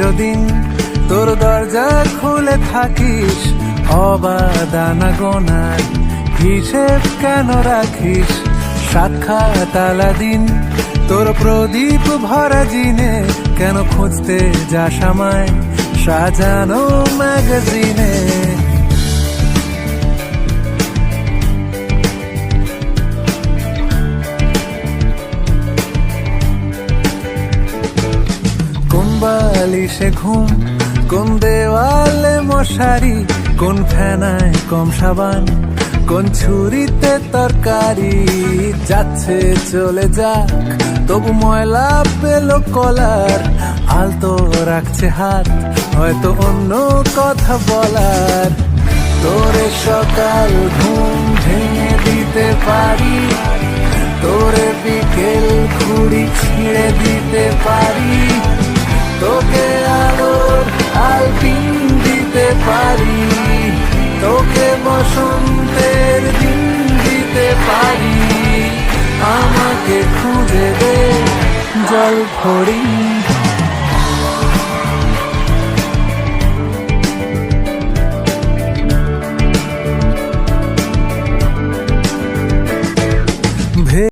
চিরদিন তোর দরজা খুলে থাকিস অবাদানা গোনার হিসেব কেন রাখিস সাক্ষাৎ আলাদিন তোর প্রদীপ ভরা জিনে কেন খুঁজতে যাস আমায় সাজানো ম্যাগাজিনে কোন বালিশে ঘুম কোন দেওয়ালে মশারি কোন ফেনায় কম সাবান কোন ছুরিতে তরকারি যাচ্ছে চলে যাক তবু ময়লা পেল কলার আলতো রাখছে হাত হয়তো অন্য কথা বলার তোরে সকাল ঘুম ভেঙে দিতে পারি তোরে বিকেল ঘুড়ি ছিঁড়ে দিতে পারি তোকে আলোর আলপিন দিতে পারি তোকে বসন্তের দিন দিতে পারি আমাকে খুঁজে দে জল ফড়িং